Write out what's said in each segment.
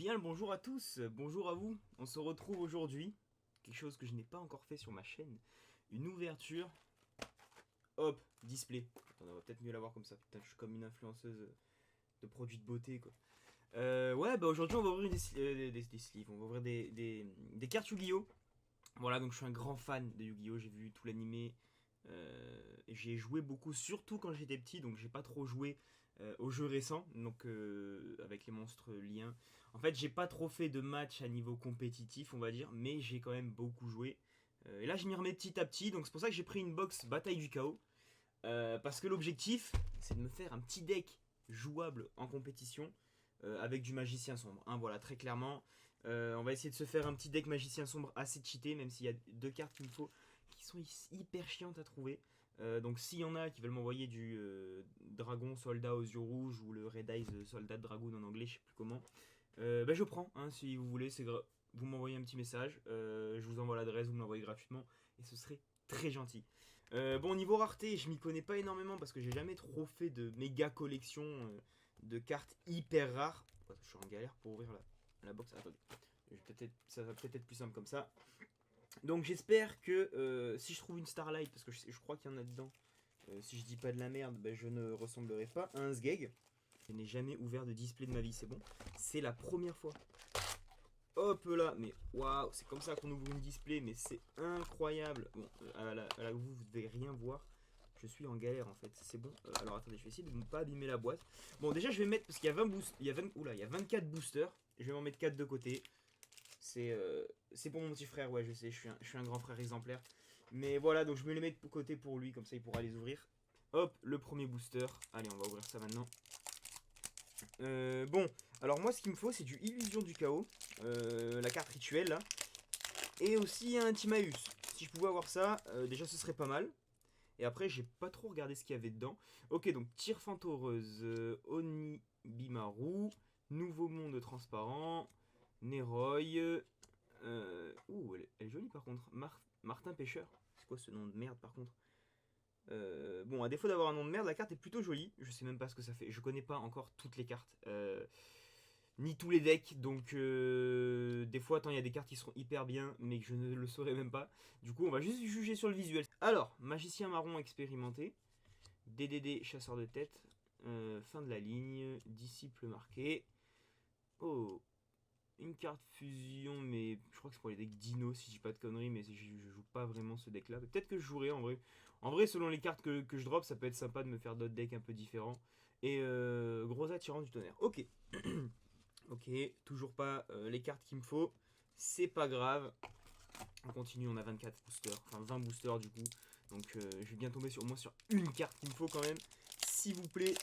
Bien le bonjour à tous, bonjour à vous. On se retrouve aujourd'hui, quelque chose que je n'ai pas encore fait sur ma chaîne, une ouverture. Hop, display. Attends, on va peut-être mieux la voir comme ça. Putain, je suis comme une influenceuse de produits de beauté quoi. Ouais, bah aujourd'hui on va ouvrir des sleeves, on va ouvrir des cartes Yu-Gi-Oh! Voilà, donc je suis un grand fan de Yu-Gi-Oh! J'ai vu tout l'animé. Et j'ai joué beaucoup, surtout quand j'étais petit, donc j'ai pas trop joué aux jeux récents, donc avec les monstres liens. En fait, j'ai pas trop fait de matchs à niveau compétitif, on va dire, mais j'ai quand même beaucoup joué. Et là, je m'y remets petit à petit, donc c'est pour ça que j'ai pris une box Bataille du Chaos. Parce que l'objectif, c'est de me faire un petit deck jouable en compétition avec du magicien sombre. Hein, voilà, très clairement. On va essayer de se faire un petit deck magicien sombre assez cheaté, même s'il y a deux cartes qu'il me faut qui sont hyper chiantes à trouver. Donc s'il y en a qui veulent m'envoyer du dragon soldat aux yeux rouges ou le Red Eyes soldat de dragoon en anglais, je sais plus comment, ben je prends. Hein, si vous voulez, vous m'envoyez un petit message, je vous envoie l'adresse, vous me l'envoyez gratuitement et ce serait très gentil. Bon, niveau rareté, je m'y connais pas énormément parce que j'ai jamais trop fait de méga collection de cartes hyper rares. Oh, je suis en galère pour ouvrir la box. Attendez, ça va peut-être être plus simple comme ça. Donc j'espère que si je trouve une Starlight, parce que je crois qu'il y en a dedans, si je dis pas de la merde, ben je ne ressemblerai pas à un Sgeg. Je n'ai jamais ouvert de display de ma vie, c'est bon. C'est la première fois. Hop là, mais waouh, c'est comme ça qu'on ouvre une display, mais c'est incroyable. Bon, vous devez rien voir. Je suis en galère en fait, c'est bon. Alors attendez, je vais essayer de ne pas abîmer la boîte. Bon, déjà je vais mettre, parce qu'il y a 20 boosts, il y a 24 boosters. Je vais m'en mettre 4 de côté. C'est pour mon petit frère, ouais, je sais, je suis un grand frère exemplaire. Mais voilà, donc je me les mets de côté pour lui, comme ça il pourra les ouvrir. Hop, le premier booster. Allez, on va ouvrir ça maintenant. Bon, alors moi ce qu'il me faut c'est du Illusion du Chaos, la carte rituelle là, et aussi un Timaeus. Si je pouvais avoir ça, déjà ce serait pas mal. Et après j'ai pas trop regardé ce qu'il y avait dedans. Ok, donc Tire Fantoreuse, Onibimaru, Nouveau Monde Transparent, Neroy. Elle est jolie par contre. Martin Pêcheur. C'est quoi ce nom de merde par contre? Bon, à défaut d'avoir un nom de merde, la carte est plutôt jolie. Je sais même pas ce que ça fait. Je connais pas encore toutes les cartes. Ni tous les decks. Donc, des fois, attends, il y a des cartes qui seront hyper bien, mais que je ne le saurais même pas. Du coup, on va juste juger sur le visuel. Alors, Magicien Marron expérimenté. DDD Chasseur de tête. Fin de la ligne. Disciple marqué. Oh, une carte fusion, mais je crois que c'est pour les decks Dino, si je dis pas de conneries, mais je joue pas vraiment ce deck là. Peut-être que je jouerai en vrai. En vrai, selon les cartes que je drop, ça peut être sympa de me faire d'autres decks un peu différents. Et gros attirant du tonnerre. Ok. Ok, toujours pas les cartes qu'il me faut. C'est pas grave. On continue, on a 24 boosters, enfin 20 boosters du coup. Donc je vais bien tomber sur au moins sur une carte qu'il me faut quand même. S'il vous plaît.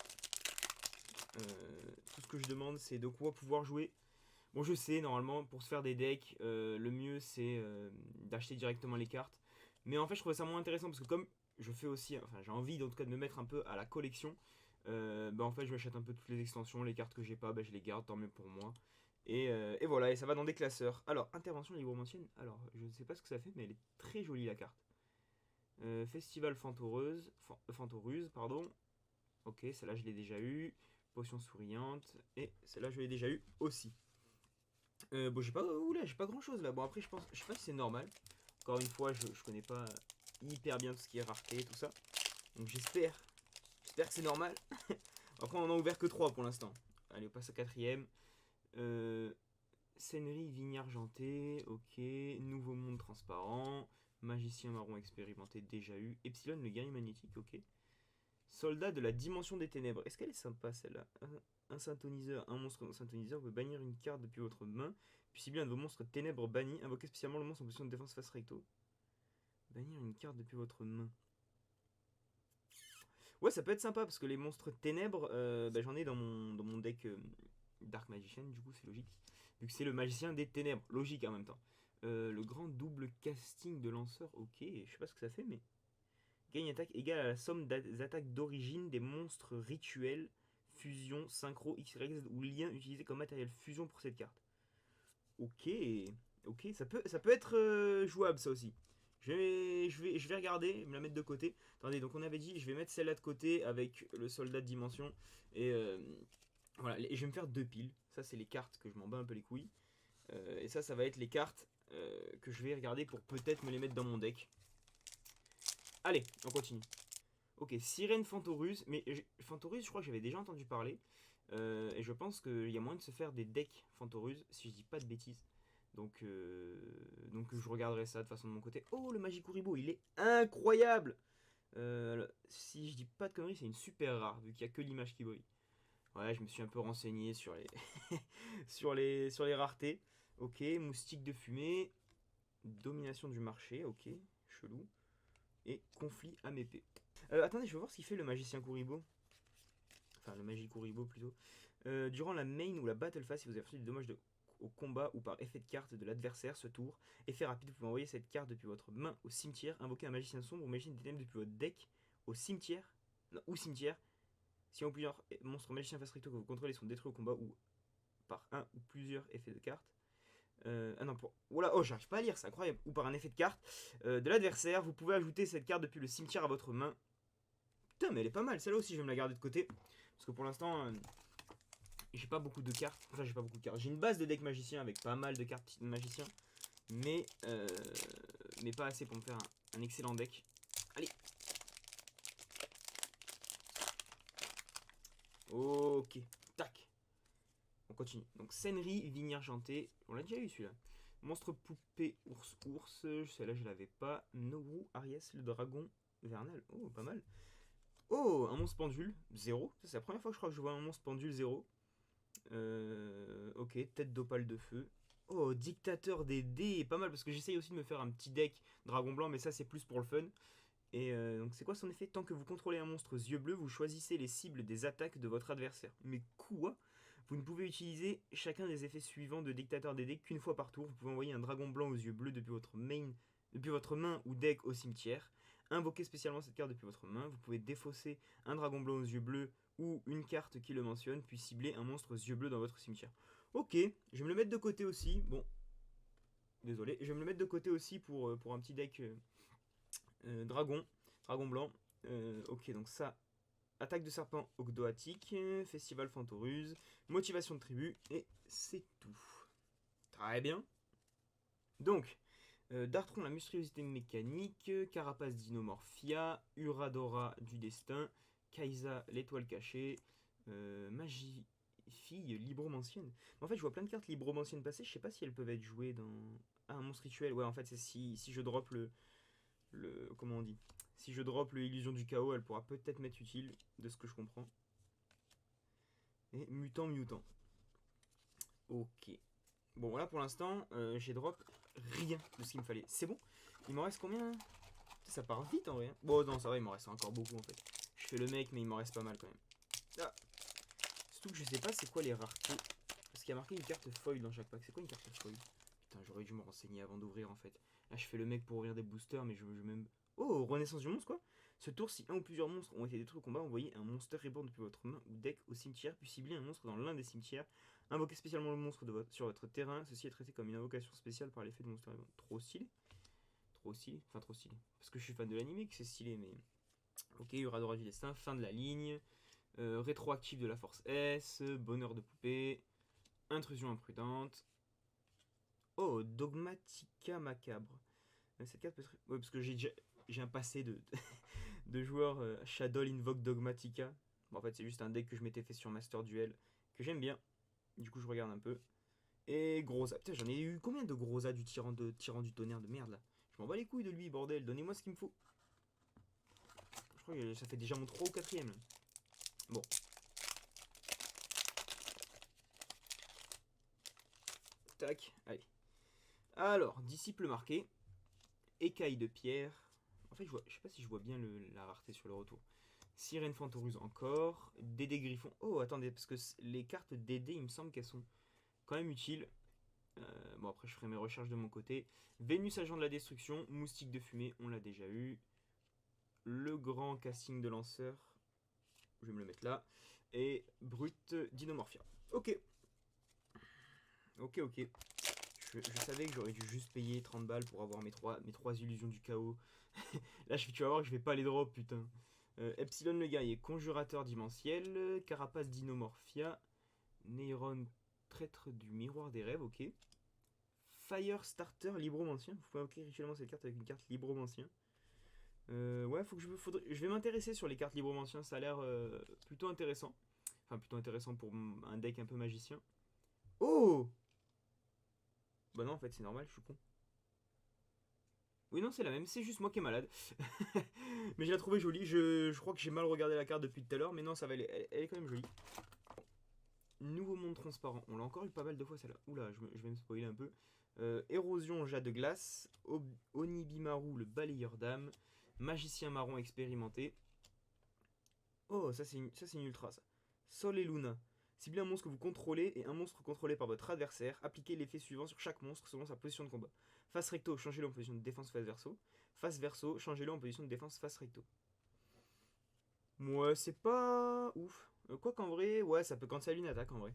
Tout ce que je demande, c'est de quoi pouvoir jouer. Bon, je sais, normalement, pour se faire des decks, le mieux c'est d'acheter directement les cartes. Mais en fait, je trouvais ça moins intéressant parce que comme je fais aussi, enfin, j'ai envie en tout cas de me mettre un peu à la collection, bah en fait, je m'achète un peu toutes les extensions, les cartes que j'ai pas, bah, je les garde, tant mieux pour moi. Et voilà, et ça va dans des classeurs. Alors, intervention libromantienne, alors je ne sais pas ce que ça fait, mais elle est très jolie la carte. Festival Fantoruse, pardon. Ok, celle-là je l'ai déjà eu. Potion souriante, et celle-là je l'ai déjà eu aussi. Bon, j'ai pas grand chose là. Bon, après, je sais pas si c'est normal. Encore une fois, je connais pas hyper bien tout ce qui est rareté, tout ça. Donc, j'espère que c'est normal. Après, on en a ouvert que 3 pour l'instant. Allez, on passe à quatrième. Euh, Scénerie vigne argentée, ok. Nouveau monde transparent. Magicien marron expérimenté, déjà eu. Epsilon, le guerrier magnétique, ok. Soldat de la dimension des ténèbres. Est-ce qu'elle est sympa celle-là? Un synthoniseur, un monstre synthoniseur peut bannir une carte depuis votre main. Puis si bien un de vos monstres ténèbres bannis, invoquez spécialement le monstre en position de défense face recto. Bannir une carte depuis votre main. Ouais, ça peut être sympa parce que les monstres ténèbres, bah, j'en ai dans mon deck Dark Magician, du coup c'est logique. Vu que c'est le magicien des ténèbres, logique en même temps. Le grand double casting de lanceur, ok, je sais pas ce que ça fait, mais gagne attaque égale à la somme des attaques d'origine des monstres rituels, fusion, synchro, X-Rex ou lien utilisé comme matériel fusion pour cette carte. Ok, ok, ça peut être jouable ça aussi. Je vais regarder, me la mettre de côté. Attendez, donc on avait dit, je vais mettre celle-là de côté avec le soldat de dimension. Et voilà, et je vais me faire deux piles. Ça, c'est les cartes que je m'en bats un peu les couilles. Et ça va être les cartes que je vais regarder pour peut-être me les mettre dans mon deck. Allez, on continue. Ok, Sirène Fantoruse. Mais Fantoruse, je crois que j'avais déjà entendu parler. Et je pense qu'il y a moyen de se faire des decks Fantoruse, si je dis pas de bêtises. Donc je regarderai ça de façon de mon côté. Oh, le Magikuribo, il est incroyable. Si je dis pas de conneries, c'est une super rare, vu qu'il n'y a que l'image qui brille. Ouais, je me suis un peu renseigné sur les, sur les raretés. Ok, moustique de fumée, domination du marché, ok, chelou. Et conflit à épée. Attendez, je vais voir ce qu'il fait le magicien Kuribo. Enfin, le Magikuribo plutôt. Durant la main ou la battle phase, si vous avez reçu des dommages au combat ou par effet de carte de l'adversaire ce tour, effet rapide, vous pouvez envoyer cette carte depuis votre main au cimetière, invoquer un magicien sombre ou magicien des ténèbres depuis votre deck au cimetière, non, ou cimetière. Si un ou plusieurs monstres magiciens face recto que vous contrôlez sont détruits au combat ou par un ou plusieurs effets de carte. Ah non, pour. Oula, oh, j'arrive pas à lire, c'est incroyable. Ou par un effet de carte de l'adversaire, vous pouvez ajouter cette carte depuis le cimetière à votre main. Putain, mais elle est pas mal, celle-là aussi, je vais me la garder de côté. Parce que pour l'instant, j'ai pas beaucoup de cartes. Enfin, j'ai pas beaucoup de cartes. J'ai une base de deck magicien avec pas mal de cartes magicien. Mais pas assez pour me faire un excellent deck. Allez. Ok. Tac. On continue. Donc, Senri, Vigne Argentée. On l'a déjà eu celui-là. Monstre poupée, ours. Celle-là, je l'avais pas. Noru, Ariès, le dragon vernal. Oh, pas mal. Oh, un monstre pendule. 0. C'est la première fois que je crois que je vois un monstre pendule 0. Ok, tête d'opale de feu. Oh, dictateur des dés, pas mal parce que j'essaye aussi de me faire un petit deck dragon blanc, mais ça c'est plus pour le fun. Et donc c'est quoi son effet? Tant que vous contrôlez un monstre aux yeux bleus, vous choisissez les cibles des attaques de votre adversaire. Mais quoi? Vous ne pouvez utiliser chacun des effets suivants de dictateur des dés qu'une fois par tour. Vous pouvez envoyer un dragon blanc aux yeux bleus depuis votre main ou deck au cimetière. Invoquer spécialement cette carte depuis votre main. Vous pouvez défausser un dragon blanc aux yeux bleus ou une carte qui le mentionne, puis cibler un monstre aux yeux bleus dans votre cimetière. Ok, je vais me le mettre de côté aussi. Bon, désolé, je vais me le mettre de côté aussi pour un petit deck dragon blanc. Ok, donc ça, attaque de serpent ogdoatique, festival fantoruse, motivation de tribu, et c'est tout. Très bien. Donc, Dartron, la monstruosité mécanique, Carapace d'Inomorphia, Uradora du destin, Kaisa, l'étoile cachée, Magie fille libromancienne. En fait, je vois plein de cartes libromanciennes passer, je sais pas si elles peuvent être jouées dans. Ah, un monstre rituel, ouais, en fait, c'est si je drop comment on dit? Si je drop le illusion du chaos, elle pourra peut-être m'être utile, de ce que je comprends. Et mutant. Ok. Bon, là pour l'instant, j'ai drop rien de ce qu'il me fallait. C'est bon? Il m'en reste combien? Ça part vite en vrai. Hein. Bon, non, ça va, il m'en reste encore beaucoup en fait. Je fais le mec, mais il m'en reste pas mal quand même. Ah. Surtout que je sais pas c'est quoi les raretés. Parce qu'il y a marqué une carte foil dans chaque pack. C'est quoi une carte foil? Putain, j'aurais dû me renseigner avant d'ouvrir en fait. Là, je fais le mec pour ouvrir des boosters, mais je même. Oh, renaissance du monstre quoi! Ce tour, si un ou plusieurs monstres ont été détruits au combat, envoyez un monster reborn depuis votre main ou deck au cimetière, puis ciblez un monstre dans l'un des cimetières. Invoquez spécialement le monstre sur votre terrain. Ceci est traité comme une invocation spéciale par l'effet de monster reborn. Trop stylé. Trop stylé. Enfin, trop stylé. Parce que je suis fan de l'anime que c'est stylé, mais. Ok, Uradora du destin, fin de la ligne. Rétroactif de la force S. Bonheur de poupée. Intrusion imprudente. Oh, Dogmatica macabre. Cette carte peut être. Ouais, parce que j'ai un passé de joueur Shadow Invoke Dogmatica. Bon, en fait, c'est juste un deck que je m'étais fait sur Master Duel que j'aime bien. Du coup, je regarde un peu. Et Groza. Putain, j'en ai eu combien de Groza du tyran du tonnerre de merde là? Je m'en bats les couilles de lui, bordel. Donnez-moi ce qu'il me faut. Je crois que ça fait déjà mon 3 ou 4ème. Bon. Tac, allez. Alors, disciple marqué. Écaille de pierre. En fait, je sais pas si je vois bien la rareté sur le retour. Sirène Fantoruse encore. Dédé Griffon. Oh, attendez, parce que les cartes Dédé, il me semble qu'elles sont quand même utiles. Bon, après, je ferai mes recherches de mon côté. Vénus, agent de la destruction. Moustique de fumée, on l'a déjà eu. Le grand casting de lanceur. Je vais me le mettre là. Et Brut d'Inomorphia. Ok. Ok. Je savais que j'aurais dû juste payer 30 balles pour avoir mes trois illusions du chaos. Là, tu vas voir que je vais pas les drop, putain. Epsilon le guerrier, conjurateur dimentiel, Carapace d'Inomorphia, Neyron traître du miroir des rêves, ok. Firestarter Libromancien. Vous pouvez invoquer rituellement cette carte avec une carte Libromancien. Ouais, je vais m'intéresser sur les cartes Libromancien, ça a l'air plutôt intéressant. Enfin, plutôt intéressant pour un deck un peu magicien. Oh! Bah non, en fait, c'est normal, je suis con. Oui, non, c'est la même, c'est juste moi qui est malade. Mais je la trouvais jolie, je crois que j'ai mal regardé la carte depuis tout à l'heure, mais non, ça va, elle est quand même jolie. Nouveau monde transparent, on l'a encore eu pas mal de fois celle-là. Oula, je vais me spoiler un peu. Érosion jade de glace, Onibimaru le balayeur d'âme, magicien marron expérimenté. Oh, ça c'est une ultra ça. Sol et Luna. Ciblez un monstre que vous contrôlez et un monstre contrôlé par votre adversaire. Appliquez l'effet suivant sur chaque monstre selon sa position de combat. Face recto, changez-le en position de défense face verso. Face verso, changez-le en position de défense face recto. Ouais, c'est pas ouf. Quoi qu'en vrai, ouais, ça peut canceller une attaque en vrai.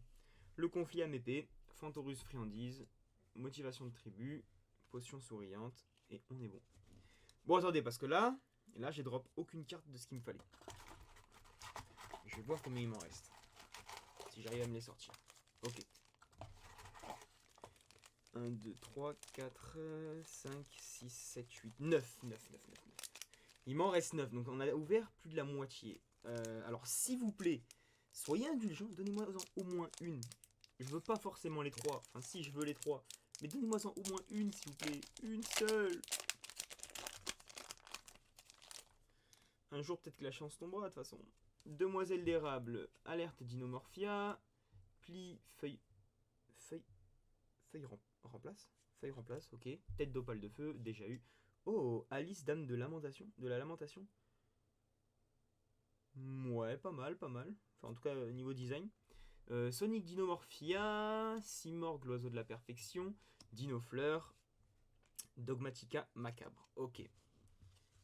Le conflit à épée, Fantorus friandise, motivation de tribu, potion souriante, et on est bon. Bon, attendez, parce que là j'ai drop aucune carte de ce qu'il me fallait. Je vais voir combien il m'en reste. Si j'arrive à me les sortir. Ok. 1, 2, 3, 4, 5, 6, 7, 8, 9. Il m'en reste 9, donc on a ouvert plus de la moitié. Alors s'il vous plaît, soyez indulgents, donnez-moi au moins une. Je veux pas forcément les 3, enfin si je veux les 3. Mais donnez-moi au moins une s'il vous plaît, une seule. Un jour peut-être que la chance tombera de toute façon. Demoiselle d'érable, alerte Dinomorphia, pli, feuille remplace. Feuille remplace, ok. Tête d'opale de feu, déjà eu. Oh, Alice, dame de lamentation. De la lamentation. Ouais, pas mal, pas mal. Enfin, en tout cas, niveau design. Sonic Dinomorphia, Simorgh, l'oiseau de la perfection, Dinofleur, Dogmatica macabre. Ok.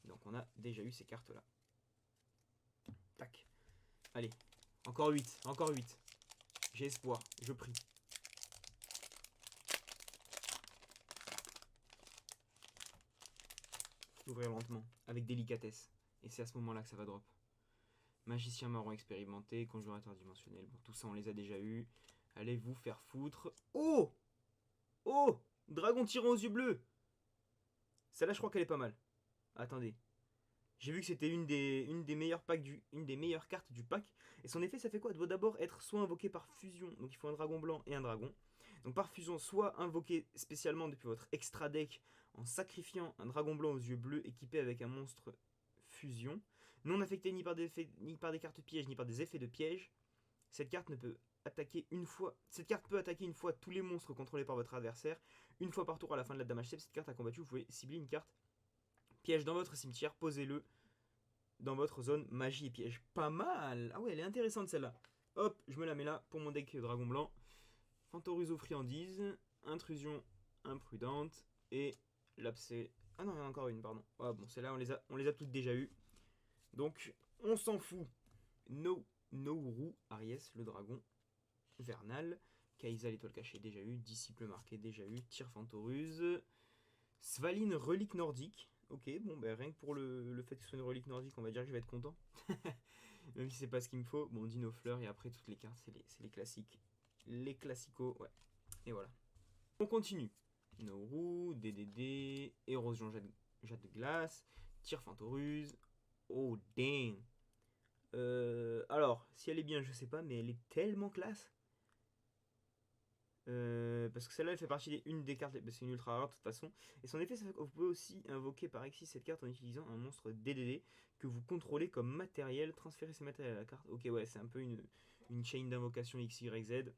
Donc on a déjà eu ces cartes-là. Tac. Allez, encore 8, encore 8. J'ai espoir, je prie. Ouvrir lentement, avec délicatesse. Et c'est à ce moment-là que ça va drop. Magicien marron expérimenté, conjurateur dimensionnel. Bon, tout ça, on les a déjà eu. Allez vous faire foutre. Oh! Oh! Dragon tyran aux yeux bleus! Celle-là, je crois qu'elle est pas mal. Attendez. J'ai vu que c'était une des meilleures cartes du pack. Et son effet, ça fait quoi? Elle doit d'abord être soit invoquée par fusion. Donc il faut un dragon blanc et un dragon. Donc par fusion, soit invoqué spécialement depuis votre extra deck en sacrifiant un dragon blanc aux yeux bleus équipé avec un monstre fusion. Non affecté ni par des cartes pièges ni par des effets de piège. Cette carte ne peut attaquer une fois. Cette carte peut attaquer une fois tous les monstres contrôlés par votre adversaire. Une fois par tour à la fin de la damage step. Cette carte a combattu, vous pouvez cibler une carte piège dans votre cimetière, posez-le dans votre zone magie et piège. Pas mal. Ah ouais, elle est intéressante celle-là. Hop, je me la mets là pour mon deck dragon blanc. Fantoruso friandise, intrusion imprudente et l'abcès. Ah non, il y en a encore une, pardon. Ah bon, celle-là, on les a toutes déjà eues. Donc, on s'en fout. Nouru, Aries, le dragon vernal. Kaisa, l'étoile cachée, déjà eu. Disciple marqué, déjà eu. Tyr Fantoruse. Svaline, relique nordique. Ok, bon, ben rien que pour le fait que ce soit une relique nordique, on va dire que je vais être content. Même si c'est pas ce qu'il me faut. Bon, Dinofleur et après toutes les cartes, c'est les classiques. Les classicos, ouais. Et voilà. On continue. Nouru, DDD, Érosion jade de glace, Tyr Fantoruse. Oh, dang. Alors, si elle est bien, je sais pas, mais elle est tellement classe. Parce que celle-là, elle fait partie d'une des cartes. C'est une ultra rare de toute façon. Et son effet, ça fait que vous pouvez aussi invoquer par Exis cette carte en utilisant un monstre DDD que vous contrôlez comme matériel. Transférer ces matériels à la carte. Ok, ouais, c'est un peu une chain d'invocation XYZ.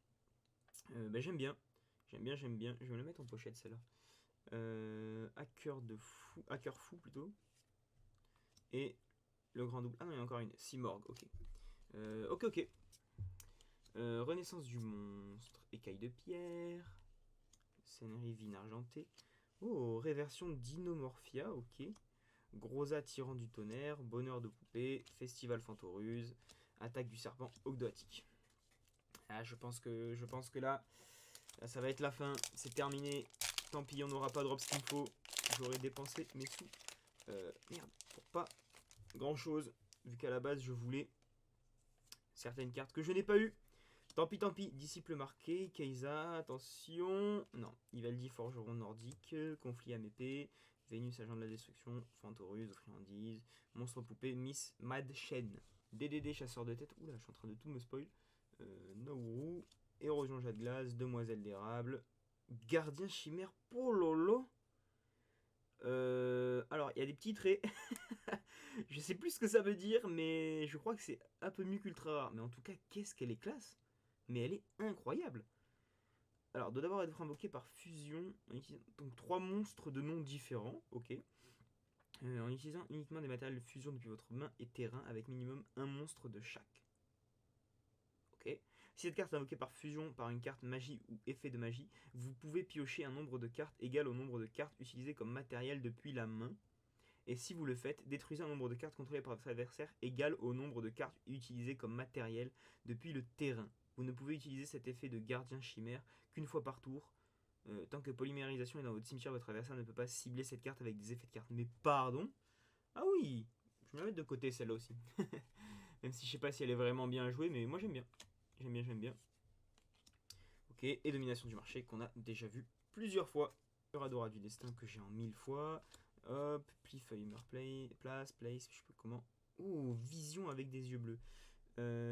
Bah, j'aime bien. J'aime bien. Je vais me la mettre en pochette celle-là. Hacker fou plutôt. Et le grand double. Ah non, il y en a encore une. Simorgh, ok. Ok. Renaissance du monstre. Écaille de pierre. Scénario vine argentée. Oh, réversion d'Inomorphia, ok. Grosa tyran du tonnerre. Bonheur de poupée. Festival Fantoruse. Attaque du serpent ogdoatique. Ah, je pense que là, ça va être la fin. C'est terminé. Tant pis, on n'aura pas drop ce qu'il faut. J'aurais dépensé mes sous. Merde, pour pas grand chose. Vu qu'à la base, je voulais certaines cartes que je n'ai pas eu. Tant pis, disciple marqué, Keisa, attention. Non, Ivaldi, forgeron nordique, conflit Amépée, Vénus, agent de la destruction, Fantorus, friandises, monstre poupée, Miss Mad Shen, DDD, chasseur de tête, oula, je suis en train de tout me spoil, Nauru, érosion jet de glace, demoiselle d'érable, gardien chimère, pololo. Alors, il y a des petits traits. Je sais plus ce que ça veut dire, mais je crois que c'est un peu mieux qu'ultra rare. Mais en tout cas, qu'est-ce qu'elle est classe! Mais elle est incroyable! Alors, doit d'abord être invoquée par fusion. Donc, 3 monstres de noms différents, ok. En utilisant uniquement des matériels de fusion depuis votre main et terrain, avec minimum un monstre de chaque. Ok. Si cette carte est invoquée par fusion par une carte magie ou effet de magie, vous pouvez piocher un nombre de cartes égal au nombre de cartes utilisées comme matériel depuis la main. Et si vous le faites, détruisez un nombre de cartes contrôlées par votre adversaire égal au nombre de cartes utilisées comme matériel depuis le terrain. Vous ne pouvez utiliser cet effet de gardien chimère qu'une fois par tour. Tant que polymérisation est dans votre cimetière, votre adversaire ne peut pas cibler cette carte avec des effets de carte. Mais pardon? Ah oui, je vais la mettre de côté celle-là aussi. Même si je sais pas si elle est vraiment bien jouée, mais moi j'aime bien. J'aime bien. Ok, et domination du marché qu'on a déjà vu plusieurs fois. Euradora du destin que j'ai en 1000 fois. Hop, pli feuille, place, je sais pas comment. Oh, vision avec des yeux bleus.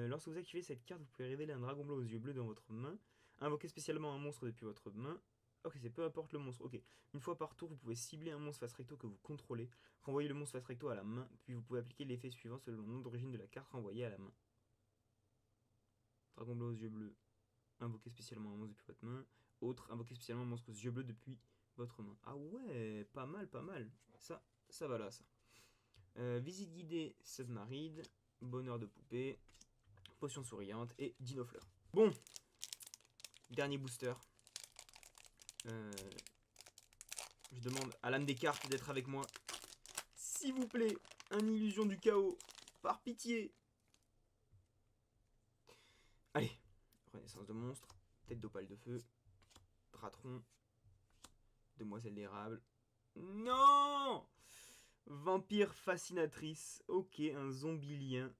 Lorsque vous activez cette carte, vous pouvez révéler un dragon blanc aux yeux bleus dans votre main. Invoquer spécialement un monstre depuis votre main. Ok, c'est peu importe le monstre. Ok, une fois par tour, vous pouvez cibler un monstre face recto que vous contrôlez. Renvoyez le monstre face recto à la main, puis vous pouvez appliquer l'effet suivant selon le nom d'origine de la carte renvoyée à la main. Dragon blanc aux yeux bleus. Invoquer spécialement un monstre depuis votre main. Autre, invoquer spécialement un monstre aux yeux bleus depuis votre main. Ah ouais, pas mal, pas mal. Ça va là, ça. Visite guidée Submaride, bonheur de poupée, potion souriante et dinofleur. Bon, dernier booster. Je demande à l'âme des cartes d'être avec moi. S'il vous plaît, un illusion du chaos. Par pitié. Allez, renaissance de monstre, tête d'opale de feu, Dratron, demoiselle d'érable. Non! Vampire fascinatrice. Ok, un zombie lien.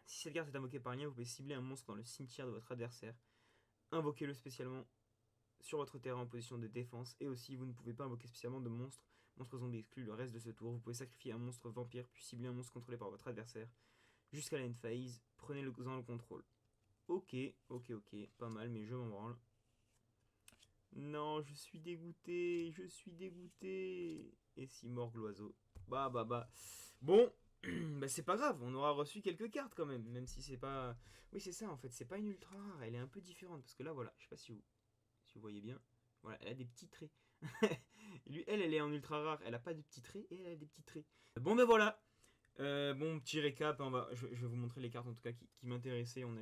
Si cette carte est invoquée par lien, vous pouvez cibler un monstre dans le cimetière de votre adversaire. Invoquez-le spécialement sur votre terrain en position de défense. Et aussi, vous ne pouvez pas invoquer spécialement de monstre. Monstre zombie exclu le reste de ce tour. Vous pouvez sacrifier un monstre vampire puis cibler un monstre contrôlé par votre adversaire. Jusqu'à la end phase, prenez-le-en le contrôle. Ok, pas mal, mais je m'en branle. Non, je suis dégoûté. Et si mord l'oiseau. Bah. Bon, bah c'est pas grave, on aura reçu quelques cartes quand même si c'est pas... Oui, c'est ça en fait, c'est pas une ultra rare, elle est un peu différente. Parce que là, voilà, je sais pas si vous voyez bien. Voilà, elle a des petits traits. Elle est en ultra rare, elle a pas de petits traits et elle a des petits traits. Bon, ben voilà. Bon, petit récap, je vais vous montrer les cartes en tout cas qui m'intéressaient. On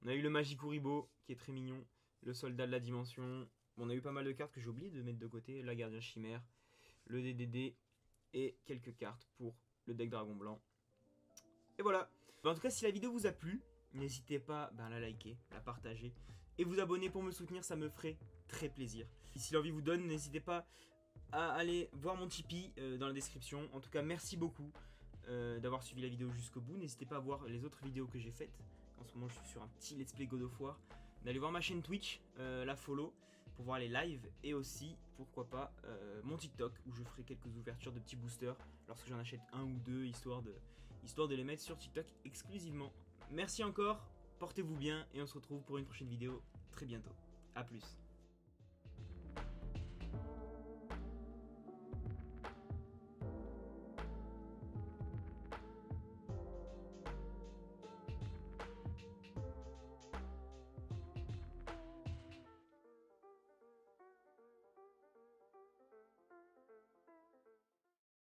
a eu le Magikuribo qui est très mignon, le soldat de la dimension. Bon, on a eu pas mal de cartes que j'ai oublié de mettre de côté, la gardien chimère, le DDD et quelques cartes pour le deck dragon blanc. Et voilà. En tout cas, si la vidéo vous a plu, n'hésitez pas à la liker, la partager et vous abonner pour me soutenir, ça me ferait très plaisir. Et si l'envie vous donne, n'hésitez pas à aller voir mon Tipeee dans la description. En tout cas, merci beaucoup d'avoir suivi la vidéo jusqu'au bout. N'hésitez pas à voir les autres vidéos que j'ai faites. En ce moment, je suis sur un petit let's play God of War. D'aller voir ma chaîne Twitch, la follow, pour voir les lives. Et aussi, pourquoi pas, mon TikTok, où je ferai quelques ouvertures de petits boosters lorsque j'en achète un ou deux, histoire de les mettre sur TikTok exclusivement. Merci encore, portez-vous bien, et on se retrouve pour une prochaine vidéo très bientôt. A plus.